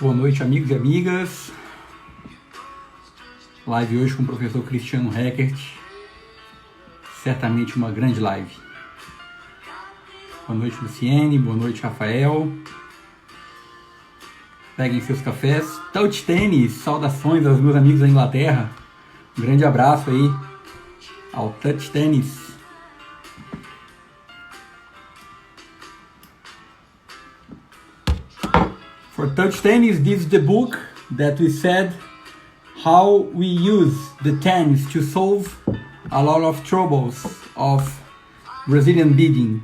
Boa noite, amigos e amigas. Live hoje com o professor Cristiano Heckert. Certamente uma grande live. Boa noite, Luciene. Boa noite, Rafael. Peguem seus cafés. Touch Tênis, saudações aos meus amigos da Inglaterra. Um grande abraço aí ao Touch Tênis. For Touch Tennis, this is the book that we said how we use the tennis to solve a lot of troubles of Brazilian bidding.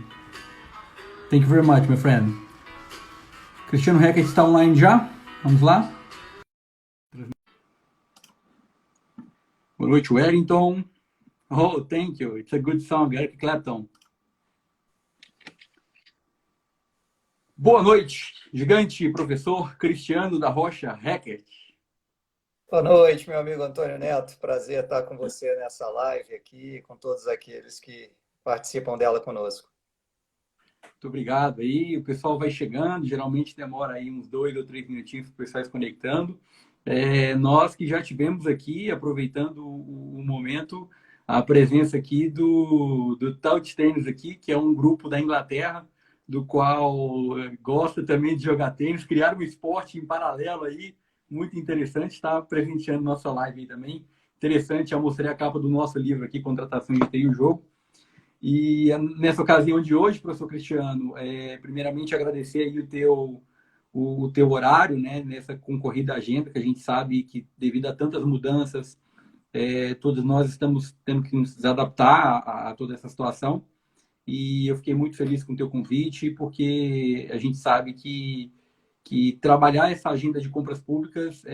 Thank you very much, my friend. Cristiano Heckert está online já? Vamos lá? Boa noite, Wellington. Oh, thank you. It's a good song, Eric Clapton. Boa noite, gigante professor Cristiano da Rocha Heckert. Boa noite, meu amigo Antônio Neto. Prazer estar com você nessa live aqui, com todos aqueles que participam dela conosco. Muito obrigado aí. O pessoal vai chegando, geralmente demora aí uns 2 ou 3 minutinhos para o pessoal se conectando. Nós que já tivemos aqui, aproveitando o momento, a presença aqui do Touch Tênis aqui, que é um grupo da Inglaterra, do qual gosta também de jogar tênis, criaram um esporte em paralelo aí, muito interessante, está presenteando nossa live aí também. Interessante, já mostrei a capa do nosso livro aqui, Contratação de TI e o Jogo. E nessa ocasião de hoje, professor Cristiano, primeiramente agradecer aí o teu horário, né, nessa concorrida agenda, que a gente sabe que devido a tantas mudanças, todos nós estamos tendo que nos adaptar a toda essa situação. E eu fiquei muito feliz com o teu convite, porque a gente sabe que trabalhar essa agenda de compras públicas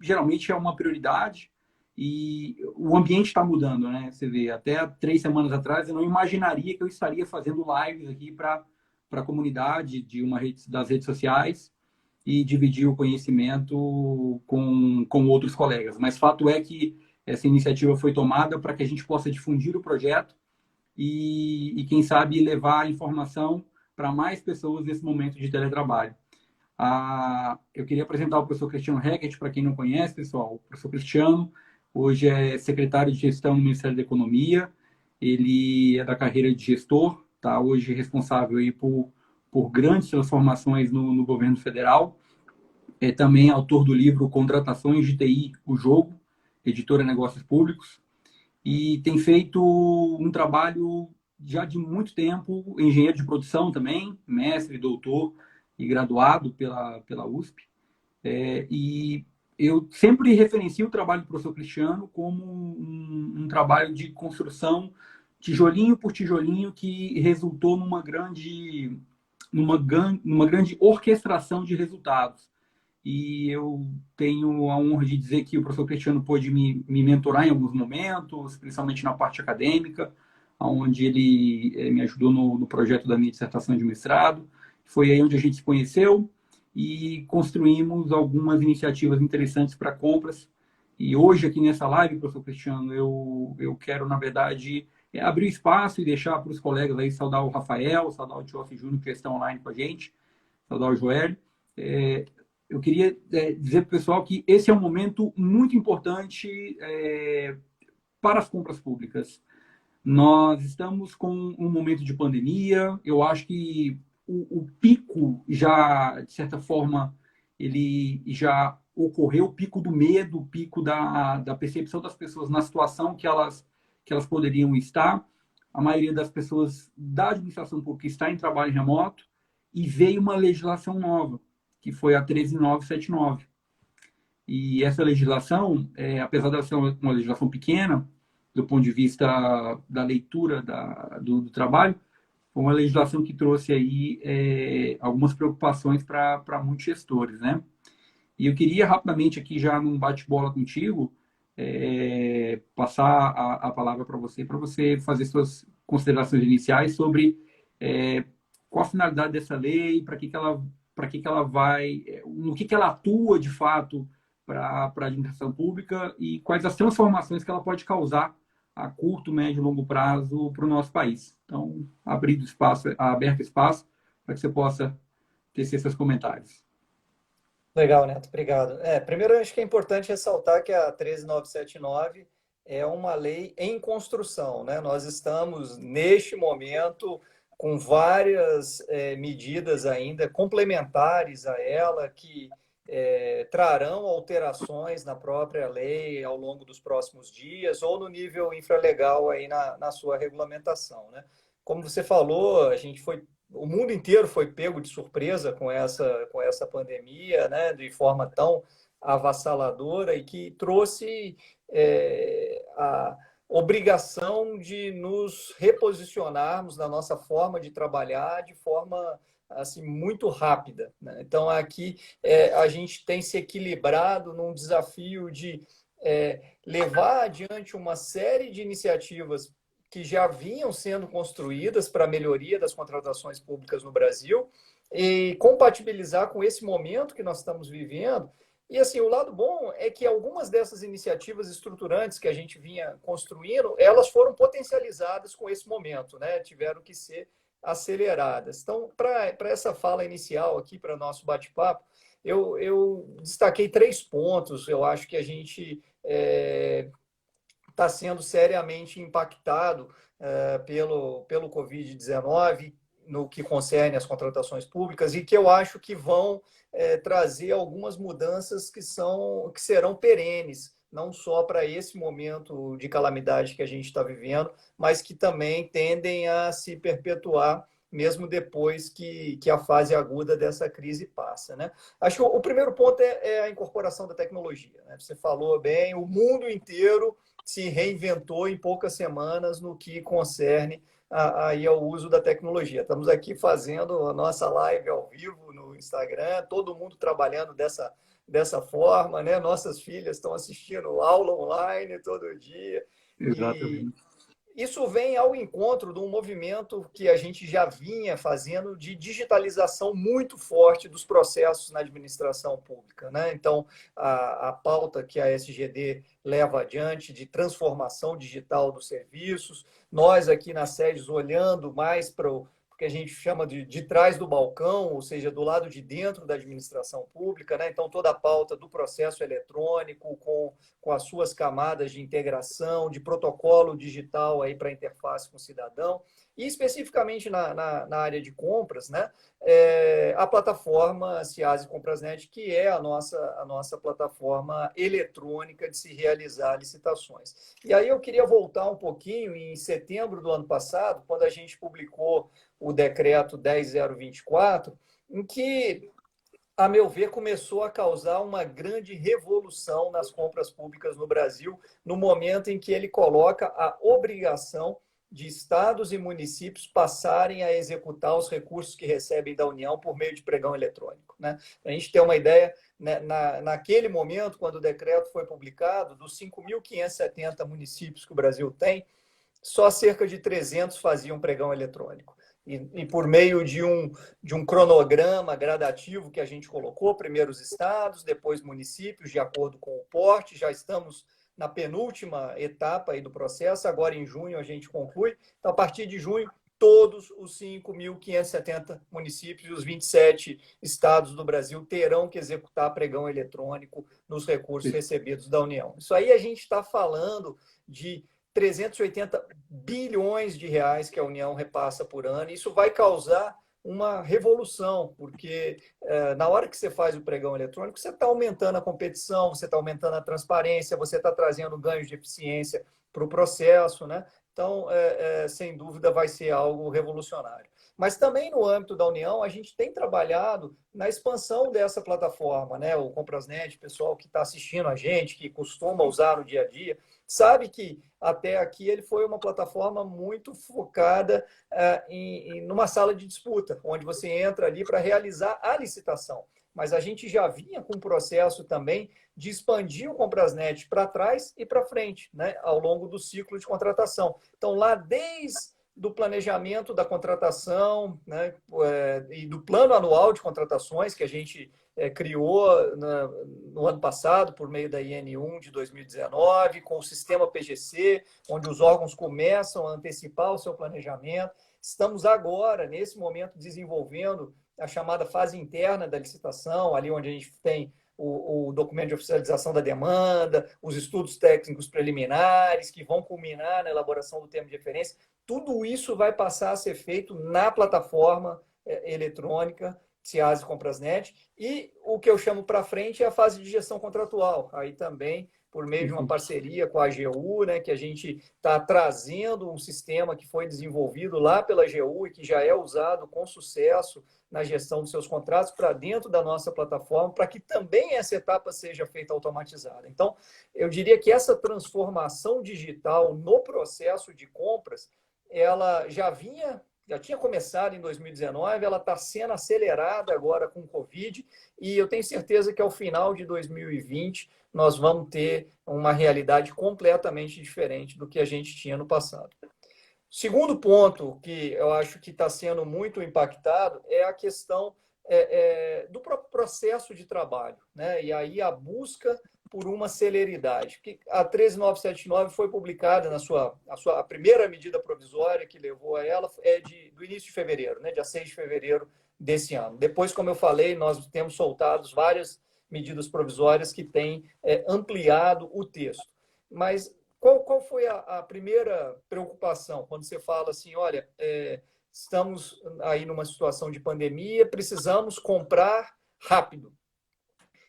geralmente é uma prioridade e o ambiente está mudando, né? Você vê, até 3 semanas atrás eu não imaginaria que eu estaria fazendo lives aqui para a comunidade das redes sociais e dividir o conhecimento com outros colegas. Mas fato é que essa iniciativa foi tomada para que a gente possa difundir o projeto e quem sabe, levar a informação para mais pessoas nesse momento de teletrabalho. Eu queria apresentar o professor Cristiano Heckert, para quem não conhece, pessoal. O professor Cristiano hoje é secretário de gestão no Ministério da Economia, ele é da carreira de gestor, está hoje responsável aí por grandes transformações no governo federal, é também autor do livro Contratações de TI, o Jogo, editora Negócios Públicos, e tem feito um trabalho já de muito tempo, engenheiro de produção também, mestre, doutor e graduado pela USP. E eu sempre referencio o trabalho do professor Cristiano como um trabalho de construção, tijolinho por tijolinho, que resultou numa grande orquestração de resultados. E eu tenho a honra de dizer que o professor Cristiano pôde me mentorar em alguns momentos, principalmente na parte acadêmica, onde ele me ajudou no projeto da minha dissertação de mestrado. Foi aí onde a gente se conheceu e construímos algumas iniciativas interessantes para compras. E hoje, aqui nessa live, professor Cristiano, eu quero, na verdade, abrir espaço e deixar para os colegas aí, saudar o Rafael, saudar o Tiossi Júnior, que estão online com a gente, saudar o Joel. Eu queria dizer para o pessoal que esse é um momento muito importante para as compras públicas. Nós estamos com um momento de pandemia. Eu acho que o pico já, de certa forma, ele já ocorreu, o pico do medo, o pico da percepção das pessoas na situação que elas poderiam estar. A maioria das pessoas da administração pública está em trabalho remoto e veio uma legislação nova, que foi a 13.979. E essa legislação, apesar de ser uma legislação pequena, do ponto de vista da leitura do trabalho, foi uma legislação que trouxe aí algumas preocupações para muitos gestores, né? E eu queria rapidamente aqui, já num bate-bola contigo, passar a palavra para você fazer suas considerações iniciais sobre qual a finalidade dessa lei, para que ela vai, no que ela atua de fato para a administração pública e quais as transformações que ela pode causar a curto, médio e longo prazo para o nosso país. Então, aberto espaço para que você possa tecer seus comentários. Legal, Neto, obrigado. Primeiro, eu acho que é importante ressaltar que a 13979 é uma lei em construção, né? Nós estamos, neste momento, com várias medidas ainda complementares a ela, que trarão alterações na própria lei ao longo dos próximos dias, ou no nível infralegal aí na sua regulamentação, né? Como você falou, o mundo inteiro foi pego de surpresa com essa pandemia, né, de forma tão avassaladora e que trouxe a obrigação de nos reposicionarmos na nossa forma de trabalhar de forma assim muito rápida, né? Então aqui a gente tem se equilibrado num desafio de levar adiante uma série de iniciativas que já vinham sendo construídas para a melhoria das contratações públicas no Brasil e compatibilizar com esse momento que nós estamos vivendo. E assim, o lado bom é que algumas dessas iniciativas estruturantes que a gente vinha construindo, elas foram potencializadas com esse momento, né? Tiveram que ser aceleradas. Então, para essa fala inicial aqui, para nosso bate-papo, eu destaquei 3 pontos. Eu acho que a gente está sendo seriamente impactado pelo Covid-19 no que concerne às contratações públicas e que eu acho que vão trazer algumas mudanças que serão perenes, não só para esse momento de calamidade que a gente está vivendo, mas que também tendem a se perpetuar mesmo depois que a fase aguda dessa crise passa, né? Acho que o primeiro ponto é a incorporação da tecnologia, né? Você falou bem, o mundo inteiro se reinventou em poucas semanas no que concerne aí ao uso da tecnologia. Estamos aqui fazendo a nossa live ao vivo no Instagram, todo mundo trabalhando dessa forma, né? Nossas filhas estão assistindo aula online todo dia. E Exatamente. isso vem ao encontro de um movimento que a gente já vinha fazendo de digitalização muito forte dos processos na administração pública, né? Então, a pauta que a SGD leva adiante de transformação digital dos serviços, nós aqui nas sedes olhando mais para o que a gente chama de trás do balcão, ou seja, do lado de dentro da administração pública, né? Então, toda a pauta do processo eletrônico com as suas camadas de integração, de protocolo digital aí para a interface com o cidadão, e especificamente na área de compras, né? A plataforma Ciase Comprasnet, que é a nossa plataforma eletrônica de se realizar licitações. E aí eu queria voltar um pouquinho em setembro do ano passado, quando a gente publicou o decreto 10024, em que, a meu ver, começou a causar uma grande revolução nas compras públicas no Brasil, no momento em que ele coloca a obrigação de estados e municípios passarem a executar os recursos que recebem da União por meio de pregão eletrônico, né? A gente tem uma ideia, né, naquele momento, quando o decreto foi publicado, dos 5.570 municípios que o Brasil tem, só cerca de 300 faziam pregão eletrônico. E por meio de um cronograma gradativo que a gente colocou, primeiro os estados, depois municípios, de acordo com o porte, já estamos na penúltima etapa aí do processo, agora em junho a gente conclui. Então, a partir de junho, todos os 5.570 municípios e os 27 estados do Brasil terão que executar pregão eletrônico nos recursos recebidos da União. Isso aí a gente está falando de 380 bilhões de reais que a União repassa por ano. Isso vai causar uma revolução, porque na hora que você faz o pregão eletrônico, você está aumentando a competição, você está aumentando a transparência, você está trazendo ganhos de eficiência para o processo, né? Então, sem dúvida, vai ser algo revolucionário. Mas também no âmbito da União, a gente tem trabalhado na expansão dessa plataforma, né? O Comprasnet, o pessoal que está assistindo a gente, que costuma usar no dia a dia, sabe que até aqui ele foi uma plataforma muito focada numa sala de disputa, onde você entra ali para realizar a licitação. Mas a gente já vinha com um processo também de expandir o Comprasnet para trás e para frente, né, ao longo do ciclo de contratação. Então, lá desde do planejamento da contratação, né, e do plano anual de contratações que a gente criou no ano passado por meio da IN1 de 2019, com o sistema PGC, onde os órgãos começam a antecipar o seu planejamento. Estamos agora, nesse momento, desenvolvendo a chamada fase interna da licitação, ali onde a gente tem o documento de oficialização da demanda, os estudos técnicos preliminares, que vão culminar na elaboração do termo de referência. Tudo isso vai passar a ser feito na plataforma eletrônica SEASA Comprasnet. E o que eu chamo para frente é a fase de gestão contratual. Aí também, por meio de uma parceria com a AGU, né, que a gente está trazendo um sistema que foi desenvolvido lá pela AGU e que já é usado com sucesso na gestão dos seus contratos para dentro da nossa plataforma, para que também essa etapa seja feita automatizada. Então, eu diria que essa transformação digital no processo de compras, ela já tinha começado em 2019, ela está sendo acelerada agora com o Covid, e eu tenho certeza que ao final de 2020 nós vamos ter uma realidade completamente diferente do que a gente tinha no passado. Segundo ponto que eu acho que está sendo muito impactado é a questão do próprio processo de trabalho, né? E aí a busca por uma celeridade. A 13979 foi publicada a primeira medida provisória que levou a ela do início de fevereiro, né? Dia 6 de fevereiro desse ano. Depois, como eu falei, nós temos soltado várias medidas provisórias que têm ampliado o texto. Mas qual foi a primeira preocupação quando você fala assim, olha, estamos aí numa situação de pandemia, precisamos comprar rápido.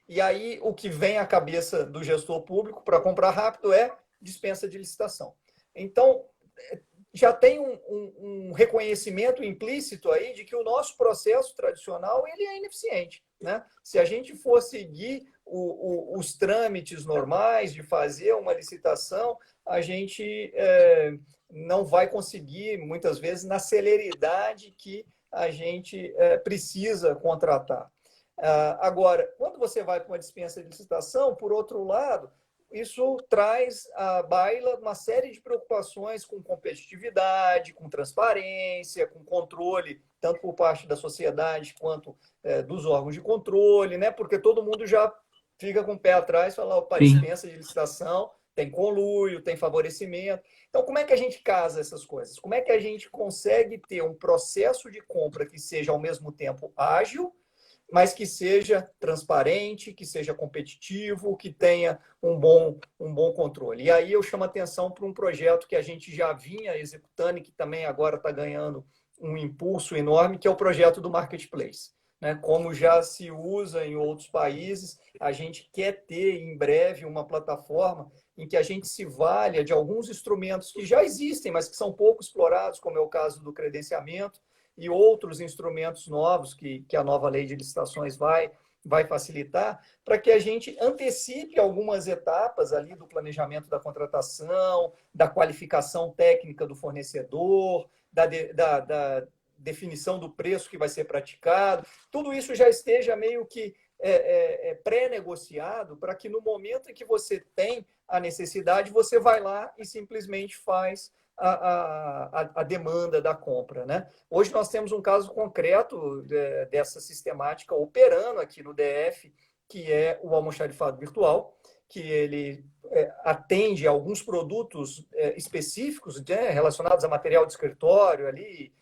E aí o que vem à cabeça do gestor público para comprar rápido é dispensa de licitação. Então, já tem um reconhecimento implícito aí de que o nosso processo tradicional ele é ineficiente, né? Se a gente for seguir os trâmites normais de fazer uma licitação, a gente não vai conseguir, muitas vezes, na celeridade que a gente precisa contratar. Agora, quando você vai para uma dispensa de licitação, por outro lado, isso traz à baila uma série de preocupações com competitividade, com transparência, com controle, tanto por parte da sociedade quanto dos órgãos de controle, né? Porque todo mundo já fica com o pé atrás e fala, opa, dispensa de licitação, tem conluio, tem favorecimento. Então, como é que a gente casa essas coisas? Como é que a gente consegue ter um processo de compra que seja, ao mesmo tempo, ágil, mas que seja transparente, que seja competitivo, que tenha um bom controle. E aí eu chamo a atenção para um projeto que a gente já vinha executando e que também agora está ganhando um impulso enorme, que é o projeto do Marketplace. Né? Como já se usa em outros países, a gente quer ter em breve uma plataforma em que a gente se valha de alguns instrumentos que já existem, mas que são pouco explorados, como é o caso do credenciamento, e outros instrumentos novos que a nova lei de licitações vai facilitar, para que a gente antecipe algumas etapas ali do planejamento da contratação, da qualificação técnica do fornecedor, da definição do preço que vai ser praticado. Tudo isso já esteja meio que pré-negociado para que no momento em que você tem a necessidade, você vai lá e simplesmente faz a demanda da compra, né? Hoje nós temos um caso concreto dessa sistemática operando aqui no DF, que é o almoxarifado virtual, que ele atende a alguns produtos específicos, né, relacionados a material de escritório, ali,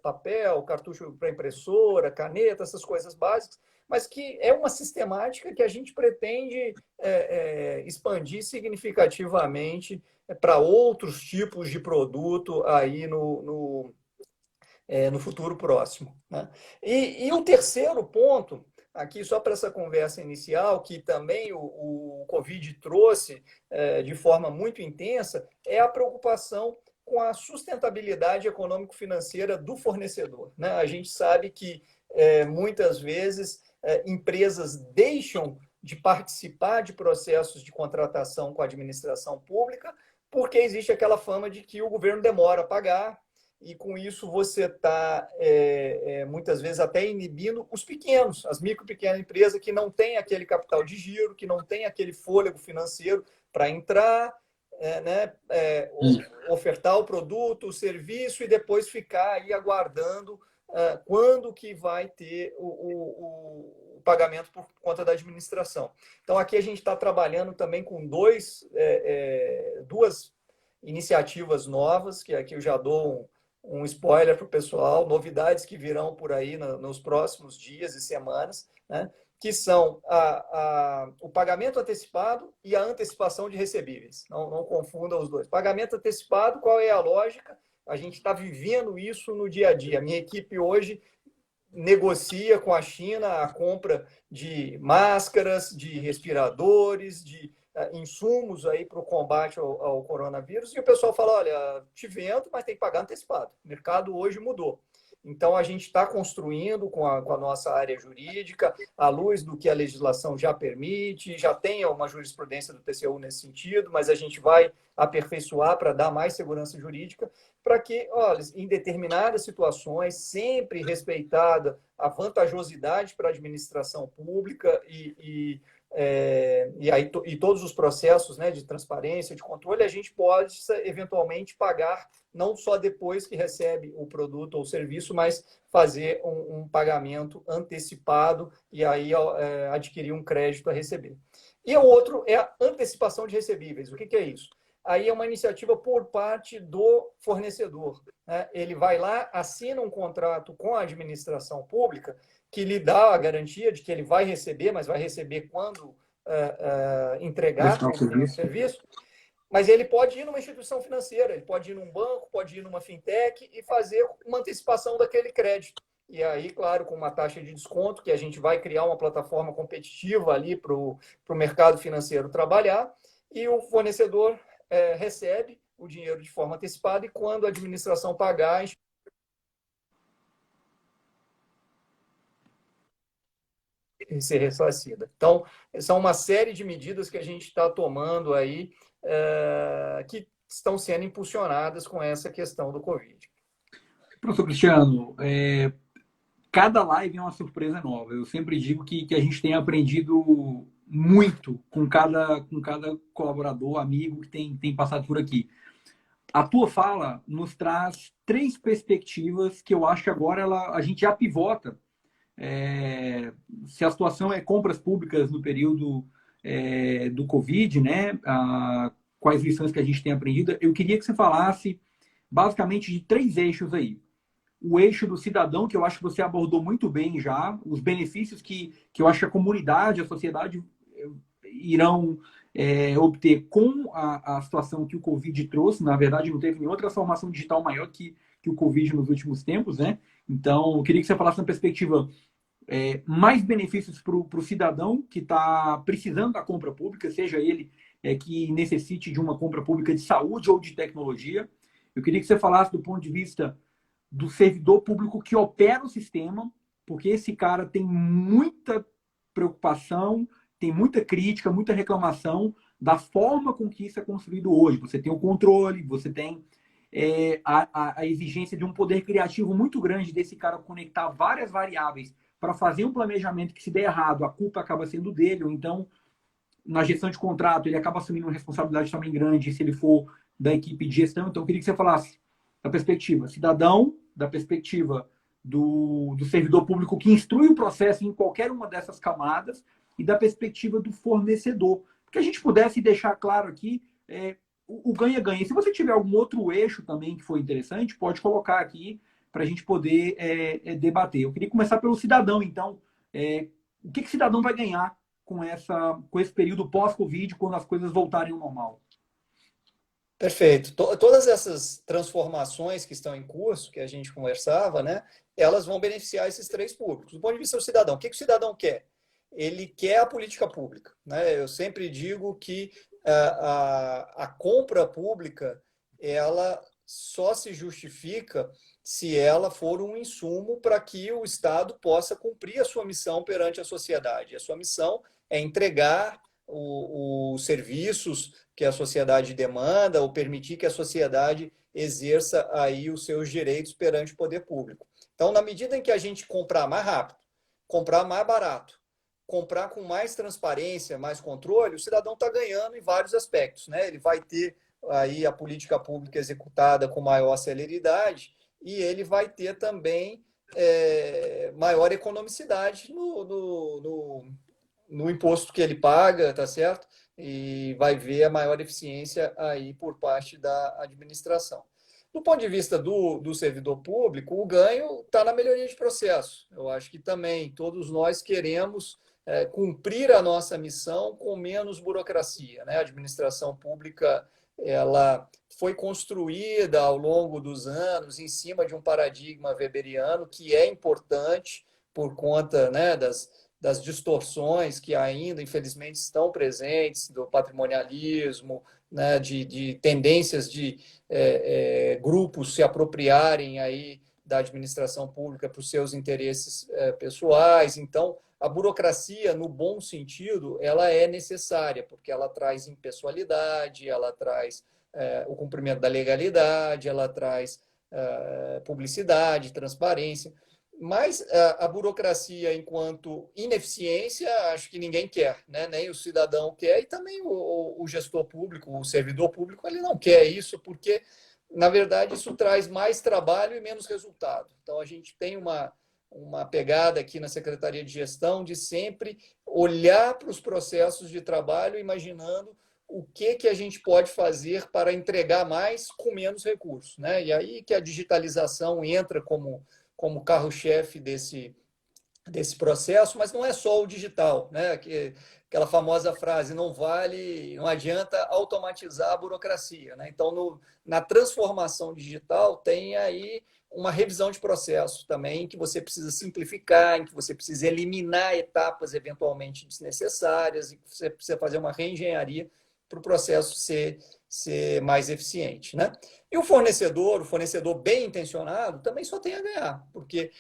papel, cartucho para impressora, caneta, essas coisas básicas, mas que é uma sistemática que a gente pretende expandir significativamente para outros tipos de produto aí no futuro próximo. Né? E o terceiro ponto, aqui só para essa conversa inicial, que também o Covid trouxe de forma muito intensa, é a preocupação com a sustentabilidade econômico-financeira do fornecedor. Né? A gente sabe que muitas vezes empresas deixam de participar de processos de contratação com a administração pública porque existe aquela fama de que o governo demora a pagar e com isso você está muitas vezes até inibindo os pequenos, as micro e pequenas empresas que não têm aquele capital de giro, que não têm aquele fôlego financeiro para entrar, ofertar o produto, o serviço e depois ficar aí aguardando quando que vai ter o pagamento por conta da administração. Então, aqui a gente está trabalhando também com duas iniciativas novas, que aqui eu já dou um spoiler para o pessoal, novidades que virão por aí nos próximos dias e semanas, né? Que são o pagamento antecipado e a antecipação de recebíveis. Não confunda os dois. Pagamento antecipado, qual é a lógica? A gente está vivendo isso no dia a dia. A minha equipe hoje negocia com a China a compra de máscaras, de respiradores, de insumos aí para o combate ao coronavírus, e o pessoal fala, olha, te vendo, mas tem que pagar antecipado. O mercado hoje mudou. Então, a gente está construindo com a nossa área jurídica, à luz do que a legislação já permite, já tem uma jurisprudência do TCU nesse sentido, mas a gente vai aperfeiçoar para dar mais segurança jurídica, para que, olha, em determinadas situações, sempre respeitada a vantajosidade para a administração pública e todos os processos, né, de transparência, de controle, a gente pode eventualmente pagar não só depois que recebe o produto ou o serviço, mas fazer um pagamento antecipado e aí adquirir um crédito a receber. E o outro é a antecipação de recebíveis. O que é isso? Aí é uma iniciativa por parte do fornecedor, né? Ele vai lá, assina um contrato com a administração pública que lhe dá a garantia de que ele vai receber, mas vai receber quando entregar o serviço. Mas ele pode ir numa instituição financeira, ele pode ir num banco, pode ir numa fintech e fazer uma antecipação daquele crédito. E aí, claro, com uma taxa de desconto, que a gente vai criar uma plataforma competitiva ali para o mercado financeiro trabalhar, e o fornecedor recebe o dinheiro de forma antecipada e quando a administração pagar, ser ressarcida. Então, são uma série de medidas que a gente está tomando aí que estão sendo impulsionadas com essa questão do Covid. Professor Cristiano, cada live é uma surpresa nova. Eu sempre digo que a gente tem aprendido muito com cada colaborador, amigo que tem passado por aqui. A tua fala nos traz 3 perspectivas que eu acho que agora a gente já pivota. Se a situação é compras públicas no período do Covid, né? Quais lições que a gente tem aprendido. Eu queria que você falasse basicamente de 3 eixos aí. O eixo do cidadão, que eu acho que você abordou muito bem já, os benefícios que eu acho que a comunidade, a sociedade irão obter com a situação que o Covid trouxe. Na verdade, não teve nenhuma transformação digital maior que o Covid nos últimos tempos, né? Então, eu queria que você falasse na perspectiva mais benefícios para o cidadão que está precisando da compra pública, seja ele que necessite de uma compra pública de saúde ou de tecnologia. Eu queria que você falasse do ponto de vista do servidor público que opera o sistema, porque esse cara tem muita preocupação, tem muita crítica, muita reclamação da forma com que isso é construído hoje. Você tem o controle, você tem a exigência de um poder criativo muito grande desse cara conectar várias variáveis para fazer um planejamento que, se der errado, a culpa acaba sendo dele, ou então, na gestão de contrato, ele acaba assumindo uma responsabilidade também grande se ele for da equipe de gestão. Então, eu queria que você falasse da perspectiva cidadão, da perspectiva do servidor público que instrui o processo em qualquer uma dessas camadas e da perspectiva do fornecedor. Que a gente pudesse deixar claro aqui o ganha-ganha. Se você tiver algum outro eixo também que foi interessante, pode colocar aqui para a gente poder debater. Eu queria começar pelo cidadão, então. O que o cidadão vai ganhar com esse período pós-Covid, quando as coisas voltarem ao normal? Perfeito. Todas essas transformações que estão em curso, que a gente conversava, né, elas vão beneficiar esses 3 públicos. Do ponto de vista do cidadão, o que o cidadão quer? Ele quer a política pública, né? Eu sempre digo que a compra pública, ela só se justifica se ela for um insumo para que o Estado possa cumprir a sua missão perante a sociedade. A sua missão é entregar os serviços que a sociedade demanda ou permitir que a sociedade exerça aí os seus direitos perante o poder público. Então, na medida em que a gente comprar mais rápido, comprar mais barato, comprar com mais transparência, mais controle, o cidadão está ganhando em vários aspectos, né? Ele vai ter aí a política pública executada com maior celeridade e ele vai ter também maior economicidade no imposto que ele paga, tá certo? E vai ver a maior eficiência aí por parte da administração. Do ponto de vista do servidor público, o ganho está na melhoria de processo. Eu acho que também todos nós queremos cumprir a nossa missão com menos burocracia, né? A administração pública, ela foi construída ao longo dos anos em cima de um paradigma weberiano que é importante por conta, né, das distorções que ainda, infelizmente, estão presentes, do patrimonialismo, né, de tendências de grupos se apropriarem aí da administração pública para os seus interesses pessoais. Então, a burocracia, no bom sentido, ela é necessária, porque ela traz impessoalidade, ela traz o cumprimento da legalidade, ela traz publicidade, transparência. Mas a burocracia, enquanto ineficiência, acho que ninguém quer, né? Nem o cidadão quer, e também o gestor público, o servidor público, ele não quer isso, porque, na verdade, isso traz mais trabalho e menos resultado. Então, a gente tem uma pegada aqui na Secretaria de Gestão de sempre olhar para os processos de trabalho, imaginando o que a gente pode fazer para entregar mais com menos recursos, né? E aí que a digitalização entra como carro-chefe desse processo, mas não é só o digital, né? Aquela famosa frase, não adianta automatizar a burocracia, né? Então, na transformação digital, tem aí uma revisão de processo também, em que você precisa simplificar, em que você precisa eliminar etapas eventualmente desnecessárias, e que você precisa fazer uma reengenharia para o processo ser mais eficiente, né? E o fornecedor bem intencionado, também só tem a ganhar, porque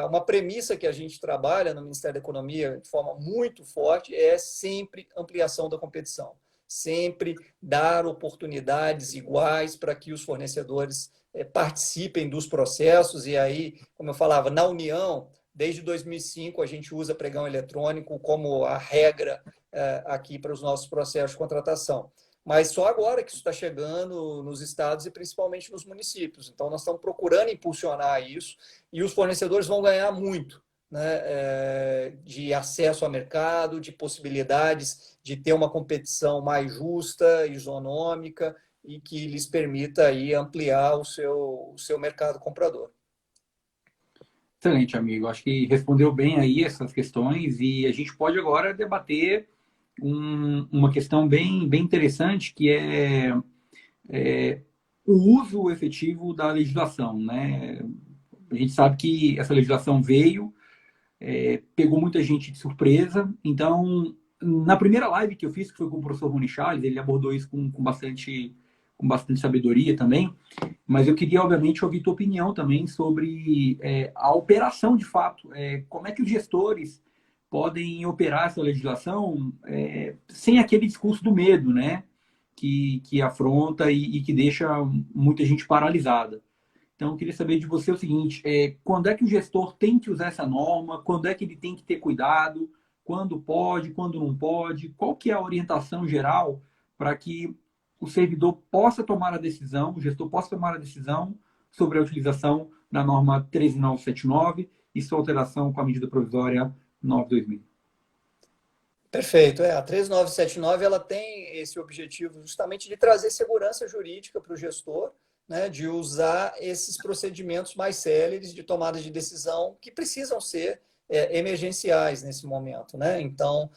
uma premissa que a gente trabalha no Ministério da Economia de forma muito forte é sempre ampliação da competição, sempre dar oportunidades iguais para que os fornecedores participem dos processos. E aí, como eu falava, na União, desde 2005, a gente usa pregão eletrônico como a regra aqui para os nossos processos de contratação. Mas só agora que isso está chegando nos estados e principalmente nos municípios. Então, nós estamos procurando impulsionar isso e os fornecedores vão ganhar muito, né, de acesso ao mercado, de possibilidades de ter uma competição mais justa, isonômica e que lhes permita aí ampliar o seu mercado comprador. Excelente, amigo. Acho que respondeu bem aí essas questões e a gente pode agora debater uma questão bem interessante, que é o uso efetivo da legislação, né? A gente sabe que essa legislação veio, pegou muita gente de surpresa. Então, na primeira live que eu fiz, que foi com o professor Rony Charles, ele abordou isso com bastante sabedoria também, mas eu queria, obviamente, ouvir tua opinião também sobre a operação de fato. Como é que os gestores podem operar essa legislação sem aquele discurso do medo, né? Que afronta e que deixa muita gente paralisada. Então, eu queria saber de você o seguinte: quando é que o gestor tem que usar essa norma? Quando é que ele tem que ter cuidado? Quando pode, quando não pode? Qual que é a orientação geral para que o servidor possa tomar a decisão, o gestor possa tomar a decisão sobre a utilização da norma 13979 e sua alteração com a medida provisória 9/2000? Perfeito. A 13979 ela tem esse objetivo justamente de trazer segurança jurídica para o gestor, né, de usar esses procedimentos mais céleres de tomada de decisão que precisam ser emergenciais nesse momento, né? Então,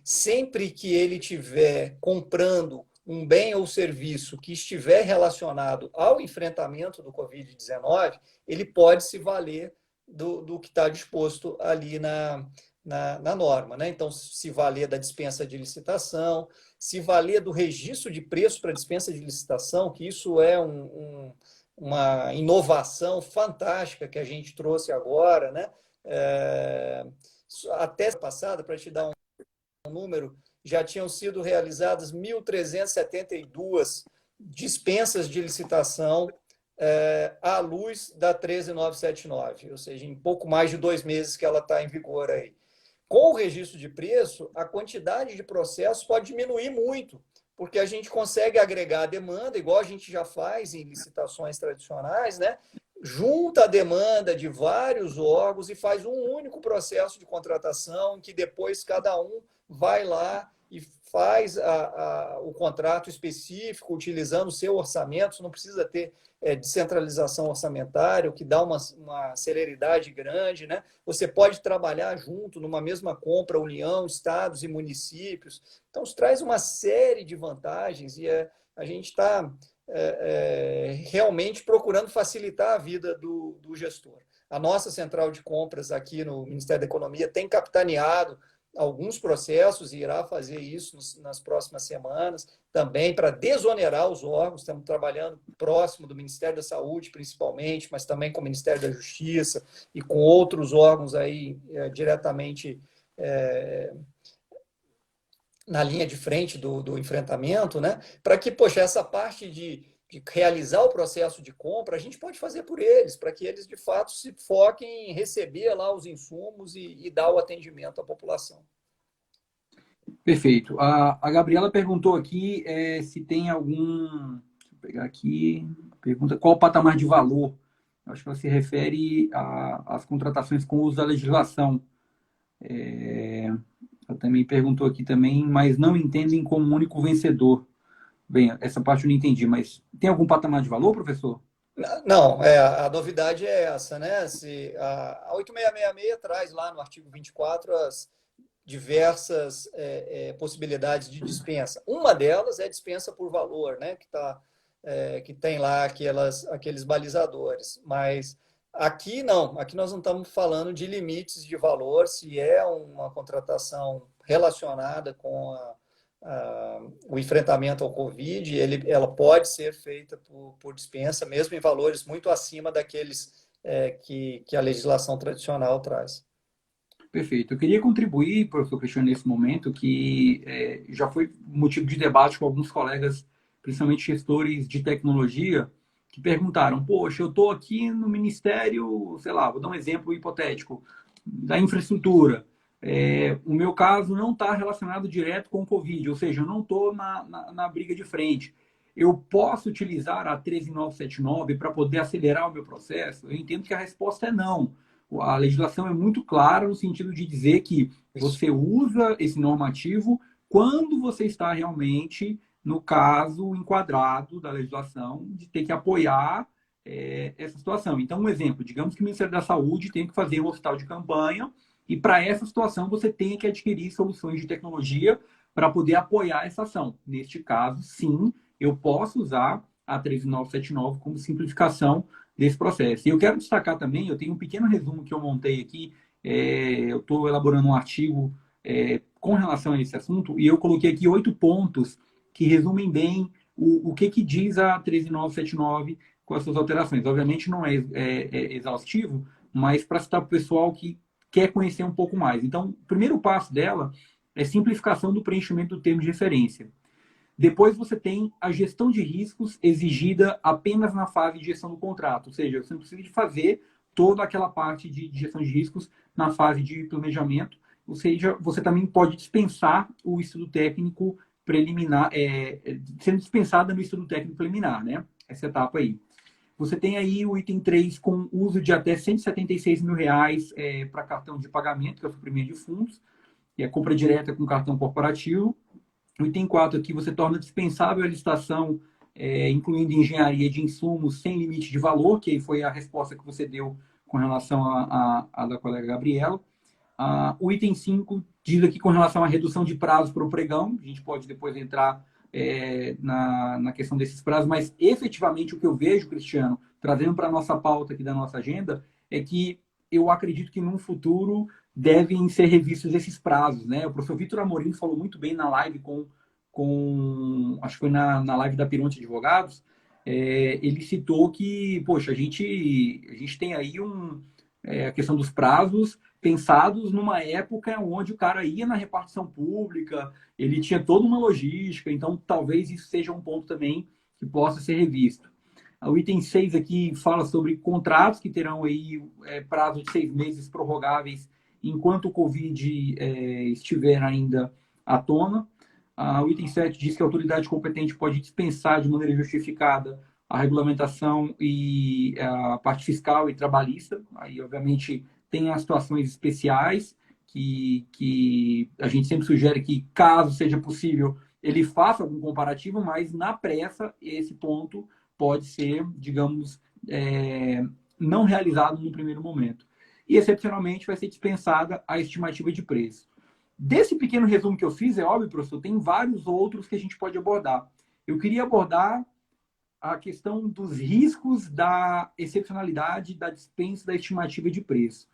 sempre que ele estiver comprando um bem ou serviço que estiver relacionado ao enfrentamento do Covid-19, ele pode se valer do que está disposto ali na norma, né? Então, se valer da dispensa de licitação, se valer do registro de preço para dispensa de licitação, que isso é uma inovação fantástica que a gente trouxe agora, né? Até passada, para te dar um número, já tinham sido realizadas 1.372 dispensas de licitação à luz da 13979, ou seja, em pouco mais de 2 meses que ela está em vigor aí. Com o registro de preço, a quantidade de processos pode diminuir muito, porque a gente consegue agregar a demanda, igual a gente já faz em licitações tradicionais, né? Junta a demanda de vários órgãos e faz um único processo de contratação, que depois cada um vai lá e faz o contrato específico utilizando o seu orçamento. Você não precisa ter descentralização orçamentária, o que dá uma celeridade grande, né? Você pode trabalhar junto numa mesma compra, União, estados e municípios. Então, isso traz uma série de vantagens e a gente está realmente procurando facilitar a vida do gestor. A nossa central de compras aqui no Ministério da Economia tem capitaneado alguns processos e irá fazer isso nas próximas semanas, também para desonerar os órgãos. Estamos trabalhando próximo do Ministério da Saúde, principalmente, mas também com o Ministério da Justiça e com outros órgãos aí diretamente na linha de frente do enfrentamento, né? Para que, poxa, essa parte de realizar o processo de compra, a gente pode fazer por eles, para que eles, de fato, se foquem em receber lá os insumos e dar o atendimento à população. Perfeito. A Gabriela perguntou aqui se tem algum... Deixa eu pegar aqui. Pergunta qual o patamar de valor. Eu acho que ela se refere às contratações com uso da legislação. Ela também perguntou aqui também, mas não entendem como único vencedor. Bem, essa parte eu não entendi, mas tem algum patamar de valor, professor? Não, a novidade é essa, né? A 8666 traz lá no artigo 24 as diversas possibilidades de dispensa. Uma delas é a dispensa por valor, né? Que tem lá aqueles balizadores. Mas aqui não, aqui nós não estamos falando de limites de valor, se é uma contratação relacionada com o enfrentamento ao Covid, ela pode ser feita por dispensa, mesmo em valores muito acima daqueles que a legislação tradicional traz. Perfeito. Eu queria contribuir, professor Cristiano, nesse momento, que já foi motivo de debate com alguns colegas, principalmente gestores de tecnologia, que perguntaram, poxa, eu estou aqui no Ministério, sei lá, vou dar um exemplo hipotético, da infraestrutura. O meu caso não está relacionado direto com o Covid, ou seja, eu não estou na briga de frente. Eu posso utilizar a 13979 para poder acelerar o meu processo? Eu entendo que a resposta é não. A legislação é muito clara no sentido de dizer que você usa esse normativo quando você está realmente no caso enquadrado da legislação de ter que apoiar essa situação. Então, um exemplo, digamos que o Ministério da Saúde tem que fazer um hospital de campanha e para essa situação você tem que adquirir soluções de tecnologia para poder apoiar essa ação. Neste caso, sim, eu posso usar a 13979 como simplificação desse processo. E eu quero destacar também, eu tenho um pequeno resumo que eu montei aqui, eu estou elaborando um artigo com relação a esse assunto, e eu coloquei aqui 8 pontos que resumem bem o que diz a 13979 com as suas alterações. Obviamente não é exaustivo, mas para citar para o pessoal que quer conhecer um pouco mais. Então, o primeiro passo dela é simplificação do preenchimento do termo de referência. Depois você tem a gestão de riscos exigida apenas na fase de gestão do contrato, ou seja, você não precisa de fazer toda aquela parte de gestão de riscos na fase de planejamento, ou seja, você também pode dispensar o estudo técnico preliminar, sendo dispensada no estudo técnico preliminar, né? Essa etapa aí. Você tem aí o item 3 com uso de até R$ 176 mil para cartão de pagamento, que é o suprimento de fundos, e a compra direta com cartão corporativo. O item 4 aqui, você torna dispensável a licitação, incluindo engenharia de insumos sem limite de valor, que aí foi a resposta que você deu com relação à da colega Gabriela. O item 5 diz aqui com relação à redução de prazos para o pregão. A gente pode depois entrar na questão desses prazos, mas efetivamente o que eu vejo, Cristiano, trazendo para a nossa pauta aqui da nossa agenda, é que eu acredito que no futuro devem ser revistos esses prazos, né? O professor Vitor Amorim falou muito bem na live acho que foi na live da Pironte Advogados, ele citou que, poxa, a gente tem aí a questão dos prazos pensados numa época onde o cara ia na repartição pública, ele tinha toda uma logística, então talvez isso seja um ponto também que possa ser revisto. O item 6 aqui fala sobre contratos que terão aí prazo de 6 meses prorrogáveis enquanto o Covid estiver ainda à tona. O item 7 diz que a autoridade competente pode dispensar de maneira justificada a regulamentação e a parte fiscal e trabalhista. Aí, obviamente, tem as situações especiais que a gente sempre sugere que, caso seja possível, ele faça algum comparativo, mas na pressa esse ponto pode ser, digamos, não realizado no primeiro momento. E, excepcionalmente, vai ser dispensada a estimativa de preço. Desse pequeno resumo que eu fiz, é óbvio, professor, tem vários outros que a gente pode abordar. Eu queria abordar a questão dos riscos da excepcionalidade da dispensa da estimativa de preço.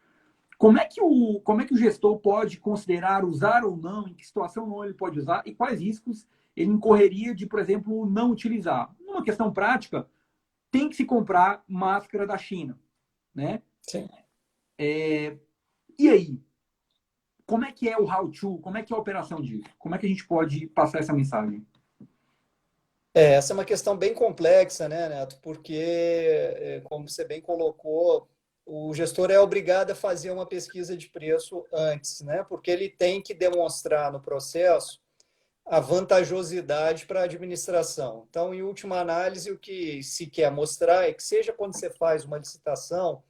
Como é que o gestor pode considerar usar ou não, em que situação não ele pode usar e quais riscos ele incorreria de, por exemplo, não utilizar? Numa questão prática, tem que se comprar máscara da China, né? Sim. E aí? Como é que é o how-to? Como é que é a operação disso? Como é que a gente pode passar essa mensagem? Essa é uma questão bem complexa, né, Neto? Porque, como você bem colocou, o gestor é obrigado a fazer uma pesquisa de preço antes, né? Porque ele tem que demonstrar no processo a vantajosidade para a administração. Então, em última análise, o que se quer mostrar é que, seja quando você faz uma licitação,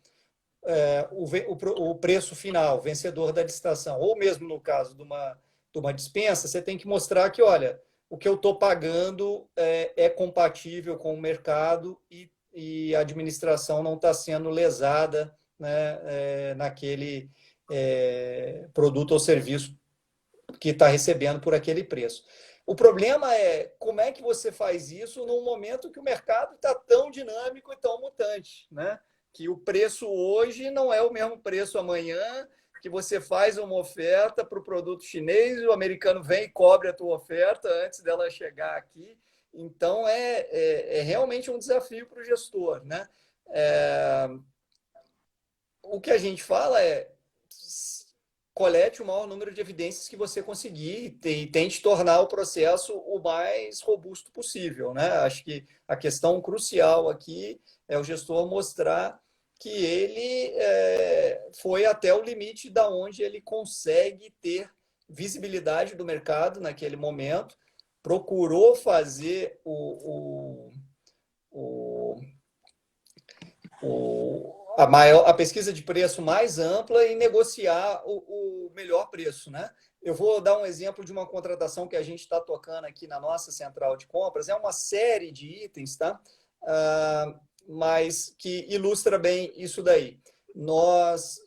o preço final, vencedor da licitação, ou mesmo no caso de uma dispensa, você tem que mostrar que, olha, o que eu estou pagando é compatível com o mercado e a administração não está sendo lesada, né, naquele produto ou serviço que está recebendo por aquele preço. O problema é como é que você faz isso num momento que o mercado está tão dinâmico e tão mutante, né? Que o preço hoje não é o mesmo preço amanhã, que você faz uma oferta para o produto chinês, o americano vem e cobre a tua oferta antes dela chegar aqui. Então, é realmente um desafio para o gestor, né? O que a gente fala é colete o maior número de evidências que você conseguir e tente tornar o processo o mais robusto possível, né? Acho que a questão crucial aqui é o gestor mostrar que ele foi até o limite da onde ele consegue ter visibilidade do mercado naquele momento, procurou fazer a pesquisa de preço mais ampla e negociar o melhor preço, né? Eu vou dar um exemplo de uma contratação que a gente está tocando aqui na nossa central de compras. É uma série de itens, tá? Mas que ilustra bem isso daí. Nós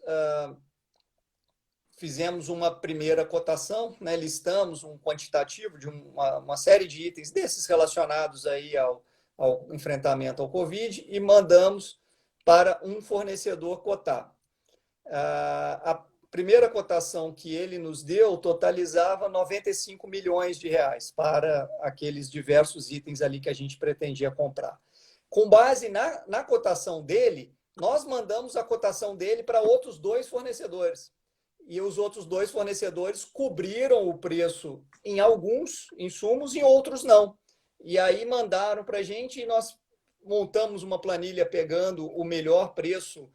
fizemos uma primeira cotação, né? Listamos um quantitativo de uma série de itens desses relacionados aí ao enfrentamento ao Covid e mandamos para um fornecedor cotar. A primeira cotação que ele nos deu totalizava 95 milhões de reais para aqueles diversos itens ali que a gente pretendia comprar. Com base na cotação dele, nós mandamos a cotação dele para outros 2 fornecedores. E os outros 2 fornecedores cobriram o preço em alguns insumos e em outros não. E aí mandaram para a gente e nós montamos uma planilha pegando o melhor preço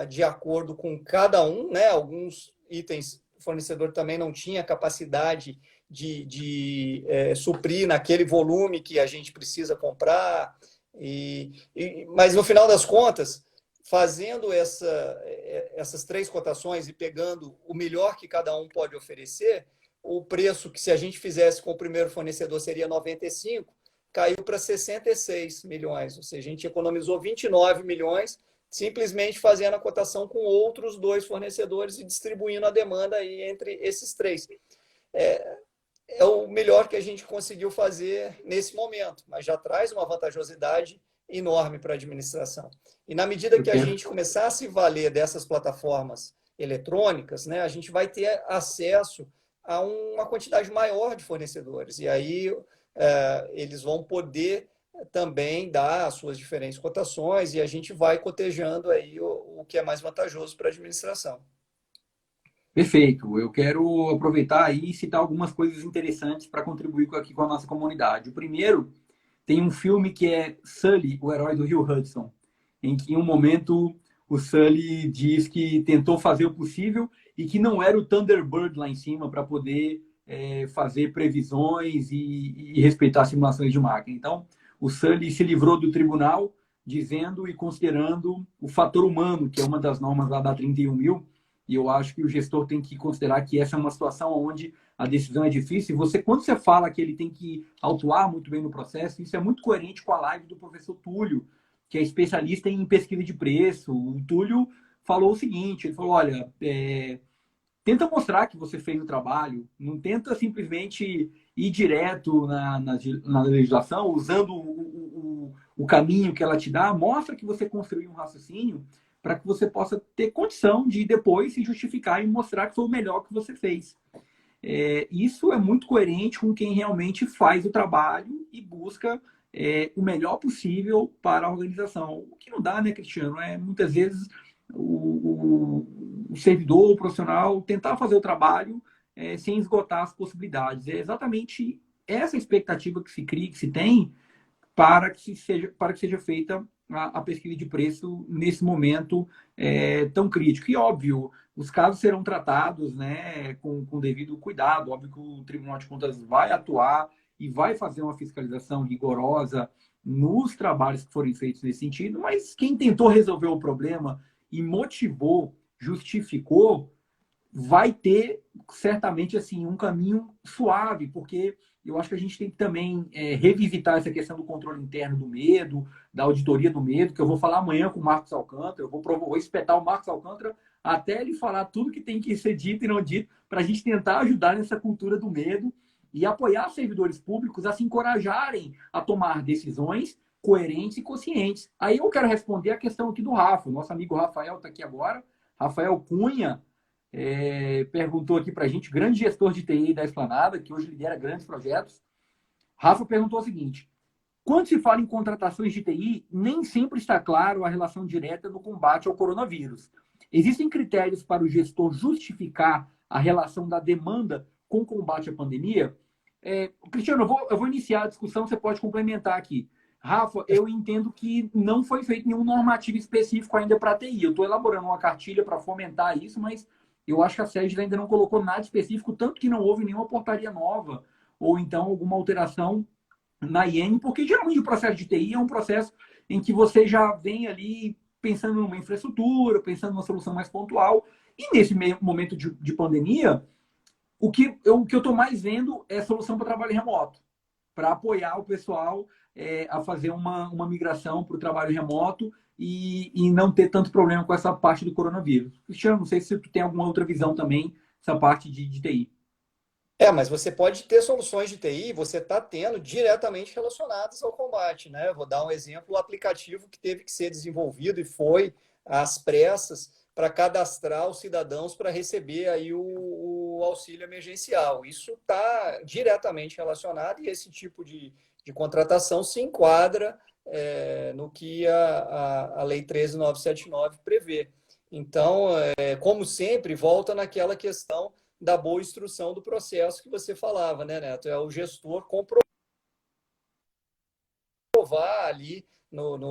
de acordo com cada um, né? Alguns itens o fornecedor também não tinha capacidade de suprir naquele volume que a gente precisa comprar. Mas no final das contas, fazendo essas 3 cotações e pegando o melhor que cada um pode oferecer, o preço que, se a gente fizesse com o primeiro fornecedor, seria 95, caiu para 66 milhões, ou seja, a gente economizou 29 milhões simplesmente fazendo a cotação com outros 2 fornecedores e distribuindo a demanda aí entre esses 3. É o melhor que a gente conseguiu fazer nesse momento, mas já traz uma vantajosidade enorme para a administração. E na medida que a gente começar a se valer dessas plataformas eletrônicas, né, a gente vai ter acesso a uma quantidade maior de fornecedores. E aí eles vão poder também dar as suas diferentes cotações e a gente vai cotejando aí o que é mais vantajoso para a administração. Perfeito. Eu quero aproveitar aí e citar algumas coisas interessantes para contribuir aqui com a nossa comunidade. O primeiro, tem um filme que é Sully, o herói do Rio Hudson, em que em um momento o Sully diz que tentou fazer o possível e que não era o Thunderbird lá em cima para poder fazer previsões e respeitar simulações de máquina. Então, o Sully se livrou do tribunal dizendo e considerando o fator humano, que é uma das normas lá da 31.000, e eu acho que o gestor tem que considerar que essa é uma situação onde a decisão é difícil. Quando você fala que ele tem que autuar muito bem no processo, isso é muito coerente com a live do professor Túlio, que é especialista em pesquisa de preço. O Túlio falou o seguinte, ele falou, olha, tenta mostrar que você fez o trabalho, não tenta simplesmente ir direto na legislação, usando o caminho que ela te dá, mostra que você construiu um raciocínio para que você possa ter condição de depois se justificar e mostrar que foi o melhor que você fez. Isso é muito coerente com quem realmente faz o trabalho e busca o melhor possível para a organização. O que não dá, né, Cristiano? Muitas vezes o servidor, o profissional, tentar fazer o trabalho sem esgotar as possibilidades. É exatamente essa expectativa que se cria, que se tem, para que seja feita a pesquisa de preço nesse momento tão crítico. E, óbvio, os casos serão tratados, né, com devido cuidado. Óbvio que o Tribunal de Contas vai atuar e vai fazer uma fiscalização rigorosa nos trabalhos que forem feitos nesse sentido, mas quem tentou resolver o problema e motivou, justificou, vai ter certamente assim um caminho suave, porque eu acho que a gente tem que também revisitar essa questão do controle interno do medo, da auditoria do medo, que eu vou falar amanhã com o Marcos Alcântara, eu vou espetar o Marcos Alcântara até ele falar tudo que tem que ser dito e não dito, para a gente tentar ajudar nessa cultura do medo e apoiar servidores públicos a se encorajarem a tomar decisões coerentes e conscientes. Aí eu quero responder a questão aqui do Rafa. Nosso amigo Rafael está aqui agora. Rafael Cunha perguntou aqui para a gente, grande gestor de TI da Esplanada, que hoje lidera grandes projetos. Rafa perguntou o seguinte: quando se fala em contratações de TI, nem sempre está claro a relação direta no combate ao coronavírus. Existem critérios para o gestor justificar a relação da demanda com o combate à pandemia? Cristiano, eu vou iniciar a discussão, você pode complementar aqui. Rafa, eu entendo que não foi feito nenhum normativo específico ainda para a TI. Eu estou elaborando uma cartilha para fomentar isso, mas eu acho que a SEGES ainda não colocou nada específico, tanto que não houve nenhuma portaria nova ou então alguma alteração na IN, porque geralmente o processo de TI é um processo em que você já vem ali pensando numa infraestrutura, pensando numa solução mais pontual, e nesse momento de pandemia, o que eu estou mais vendo é solução para trabalho remoto, para apoiar o pessoal a fazer uma migração para o trabalho remoto e não ter tanto problema com essa parte do coronavírus. Cristiano, não sei se tu tem alguma outra visão também, essa parte de TI. Mas você pode ter soluções de TI, você está tendo diretamente relacionadas ao combate, né? Vou dar um exemplo, o aplicativo que teve que ser desenvolvido e foi às pressas para cadastrar os cidadãos para receber aí o auxílio emergencial. Isso está diretamente relacionado e esse tipo de contratação se enquadra no que a Lei 13.979 prevê. Então, como sempre, volta naquela questão da boa instrução do processo que você falava, né, Neto? É o gestor comprovar ali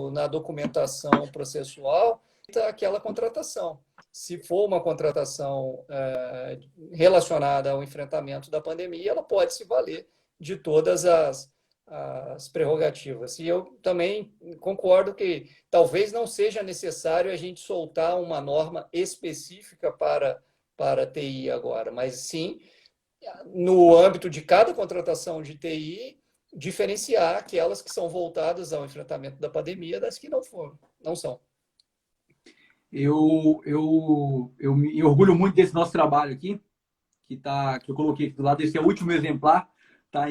na documentação processual aquela contratação. Se for uma contratação relacionada ao enfrentamento da pandemia, ela pode se valer de todas as prerrogativas. E eu também concordo que talvez não seja necessário a gente soltar uma norma específica para TI agora, mas sim, no âmbito de cada contratação de TI, diferenciar aquelas que são voltadas ao enfrentamento da pandemia das que não são. Eu me orgulho muito desse nosso trabalho aqui, que eu coloquei aqui do lado. Esse é o último exemplar. A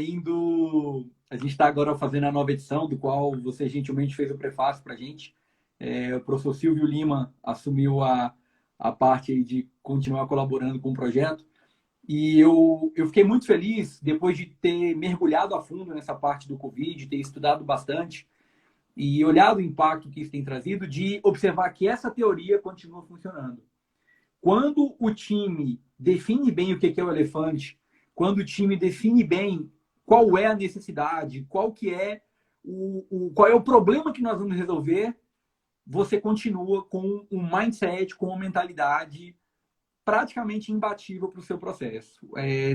gente está agora fazendo a nova edição, do qual você gentilmente fez o prefácio para a gente. O professor Silvio Lima assumiu a parte aí de continuar colaborando com o projeto. E eu fiquei muito feliz, depois de ter mergulhado a fundo nessa parte do Covid, ter estudado bastante e olhado o impacto que isso tem trazido, de observar que essa teoria continua funcionando. Quando o time define bem o que é o elefante, quando o time define bem qual é a necessidade, qual é o problema que nós vamos resolver, você continua com um mindset, com uma mentalidade praticamente imbatível para o seu processo.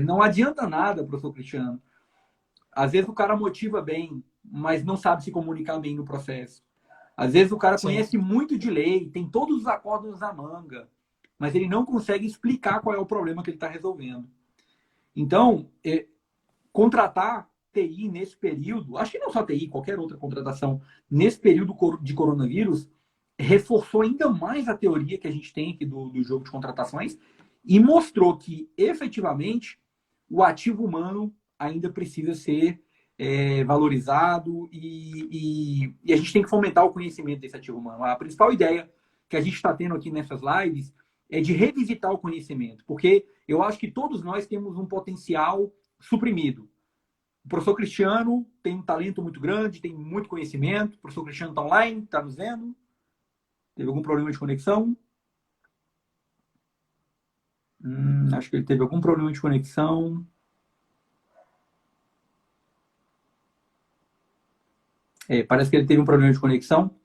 Não adianta nada, professor Cristiano. Às vezes o cara motiva bem, mas não sabe se comunicar bem no processo. Às vezes o cara conhece muito de lei, tem todos os acordos na manga, mas ele não consegue explicar qual é o problema que ele está resolvendo. Então, contratar TI nesse período, acho que não só TI, qualquer outra contratação, nesse período de coronavírus, reforçou ainda mais a teoria que a gente tem aqui do jogo de contratações e mostrou que, efetivamente, o ativo humano ainda precisa ser valorizado e a gente tem que fomentar o conhecimento desse ativo humano. A principal ideia que a gente está tendo aqui nessas lives é de revisitar o conhecimento, porque eu acho que todos nós temos um potencial suprimido. O professor Cristiano tem um talento muito grande, tem muito conhecimento. O professor Cristiano está online, está nos vendo? Teve algum problema de conexão? Acho que ele teve algum problema de conexão. Parece que ele teve um problema de conexão.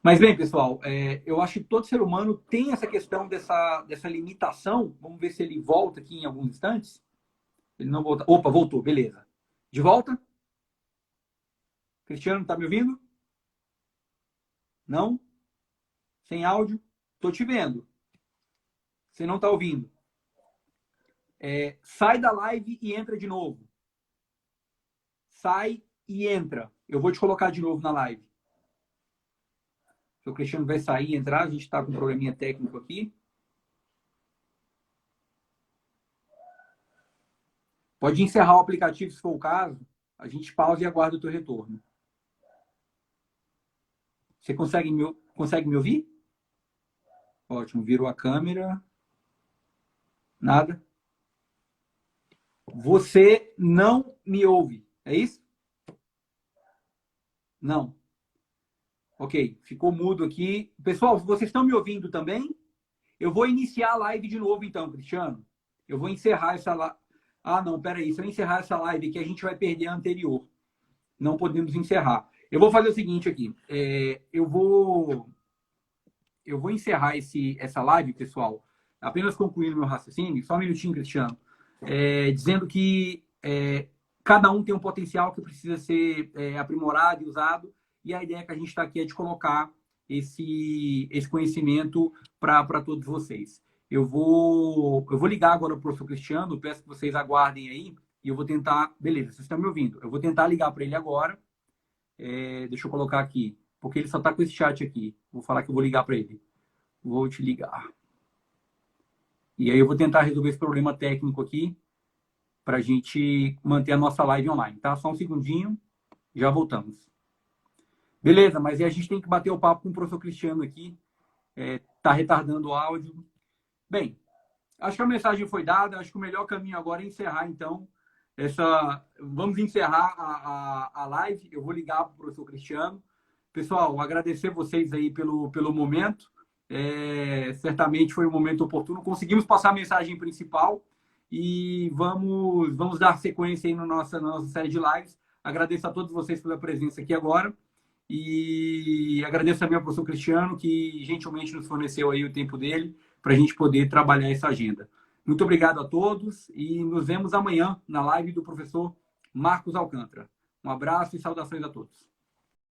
Mas bem, pessoal, eu acho que todo ser humano tem essa questão dessa limitação. Vamos ver se ele volta aqui em alguns instantes. Ele não volta. Opa, voltou, beleza. De volta? Cristiano, tá me ouvindo? Não? Sem áudio? Tô te vendo. Você não tá ouvindo. Sai da live e entra de novo. Sai e entra. Eu vou te colocar de novo na live. O Cristiano vai sair e entrar. A gente está com um probleminha técnico aqui. Pode encerrar o aplicativo se for o caso. A gente pausa e aguarda o teu retorno. Você consegue me ouvir? Ótimo. Virou a câmera. Nada. Você não me ouve. É isso? Não. Ok. Ficou mudo aqui. Pessoal, vocês estão me ouvindo também? Eu vou iniciar a live de novo então, Cristiano. Eu vou encerrar essa live. Ah, não, peraí. Se eu encerrar essa live aqui, a gente vai perder a anterior. Não podemos encerrar. Eu vou fazer o seguinte aqui. Eu vou encerrar essa live, pessoal, apenas concluindo meu raciocínio. Só um minutinho, Cristiano. Dizendo que cada um tem um potencial que precisa ser aprimorado e usado. E a ideia que a gente está aqui é de colocar esse conhecimento para todos vocês. Eu vou ligar agora para o professor Cristiano, peço que vocês aguardem aí, e eu vou tentar... Beleza, vocês estão me ouvindo. Eu vou tentar ligar para ele agora. Deixa eu colocar aqui, porque ele só está com esse chat aqui. Vou falar que eu vou ligar para ele. Vou te ligar. E aí eu vou tentar resolver esse problema técnico aqui, para a gente manter a nossa live online, tá? Só um segundinho, já voltamos. Beleza, mas a gente tem que bater o papo com o professor Cristiano aqui. Tá retardando o áudio. Bem, acho que a mensagem foi dada. Acho que o melhor caminho agora é encerrar, então. Vamos encerrar a live. Eu vou ligar para o professor Cristiano. Pessoal, agradecer vocês aí pelo momento. Certamente foi um momento oportuno. Conseguimos passar a mensagem principal e vamos dar sequência aí na nossa série de lives. Agradeço a todos vocês pela presença aqui agora. E agradeço também ao professor Cristiano, que gentilmente nos forneceu aí o tempo dele para a gente poder trabalhar essa agenda. Muito obrigado a todos e nos vemos amanhã na live do professor Marcos Alcântara. Um abraço e saudações a todos.